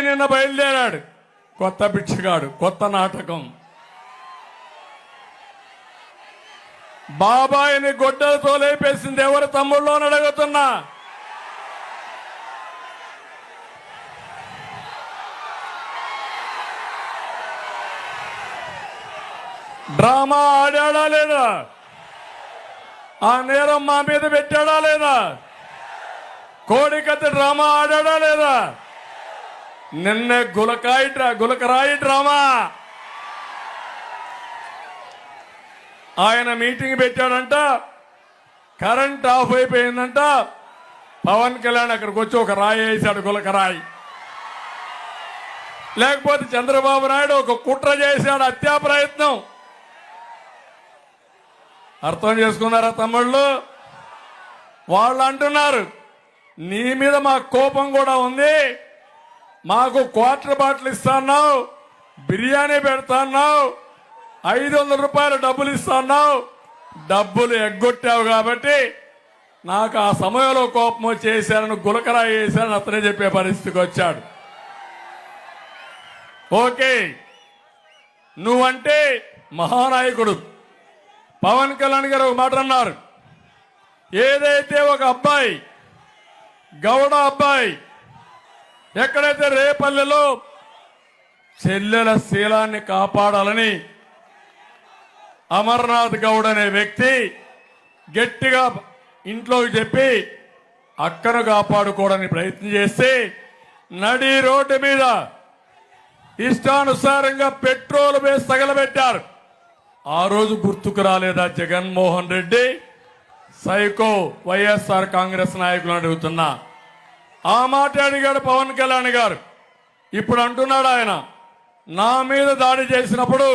నిన్న బయలుదేరాడు కొత్త బిచ్చగాడు, కొత్త నాటకం. బాబాయిని గొడ్డలతో లేపేసింది ఎవరు తమ్ముళ్ళు అని అడుగుతున్నా. డ్రామా ఆడాడా లేదా? ఆ నేరం మా మీద పెట్టాడా లేదా? కోడికత్తి డ్రామా ఆడాడా లేదా? నిన్నే గులకరాయి డ్రామా. ఆయన మీటింగ్ పెట్టాడంట, కరెంట్ ఆఫ్ అయిపోయిందంట. పవన్ కళ్యాణ్ అక్కడికి వచ్చి ఒక రాయి వేశాడు, గులకరాయి. లేకపోతే చంద్రబాబు నాయుడు ఒక కుట్ర చేశాడు, హత్యా ప్రయత్నం. అర్థం చేసుకున్నారా తమ్ముళ్ళు? వాళ్ళు అంటున్నారు నీ మీద మాకు కోపం కూడా ఉంది, మాకు క్వార్టర్ బాటిల్ ఇస్తాన్నావు, బిర్యానీ పెడతాన్నావు, 500 రూపాయలు డబ్బులు ఇస్తాన్నావు, డబ్బులు ఎగ్గొట్టావు కాబట్టి నాకు ఆ సమయంలో కోపం వచ్చేసారని గులకరాయి వేశారని అతనే చెప్పే పరిస్థితికి వచ్చాడు. ఓకే, నువ్వంటే మహానాయకుడు. పవన్ కళ్యాణ్ గారు ఒక మాట అన్నారు, ఏదైతే ఒక అబ్బాయి గౌడ అబ్బాయి ఎక్కడైతే రేపల్లెలో చెల్లెల శీలాన్ని కాపాడాలని అమర్నాథ్ గౌడ్ అనే వ్యక్తి గట్టిగా ఇంట్లోకి చెప్పి అక్కను కాపాడుకోవడానికి ప్రయత్నం చేస్తే నడి రోడ్డు మీద ఇష్టానుసారంగా పెట్రోల్ వేసి తగలబెట్టారు. ఆ రోజు గుర్తుకు రాలేదా జగన్మోహన్ రెడ్డి? సైకో వైఎస్ఆర్ కాంగ్రెస్ నాయకులు అడుగుతున్నా. ఆ మాట అడిగాడు పవన్ కళ్యాణ్ గారు. ఇప్పుడు అంటున్నాడు ఆయన, నా మీద దాడి చేసినప్పుడు,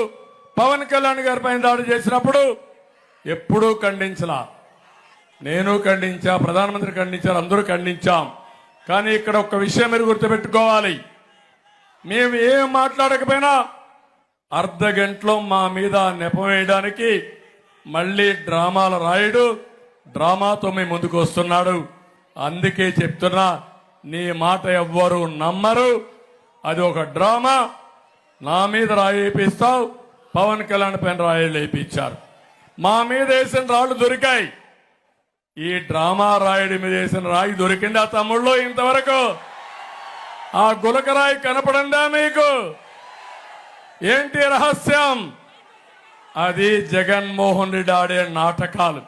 పవన్ కళ్యాణ్ గారి పైన దాడి చేసినప్పుడు ఎప్పుడూ ఖండించలా. నేను ఖండించా, ప్రధానమంత్రి ఖండించారు, అందరూ ఖండించాం. కానీ ఇక్కడ ఒక విషయం మీరు గుర్తుపెట్టుకోవాలి, మేము ఏం మాట్లాడకపోయినా అర్ధ గంటలో మా మీద నెపం వేయడానికి మళ్ళీ డ్రామాలు రాయడు, డ్రామాతో మేము ముందుకు వస్తున్నాడు. అందుకే చెప్తున్నా, నీ మాట ఎవ్వరు నమ్మరు, అది ఒక డ్రామా. నా మీద రాయి వేపిస్తావు, పవన్ కళ్యాణ్ పైన రాయిలు వేయించారు, మా మీద వేసిన రాళ్ళు దొరికాయి. ఈ డ్రామా రాయుడి మీద వేసిన రాయి దొరికింది ఆ తమ్ముళ్ళు ఇంతవరకు? ఆ గులకరాయి కనపడందా మీకు? ఏంటి రహస్యం? అది జగన్మోహన్ రెడ్డి ఆడే నాటకాలు.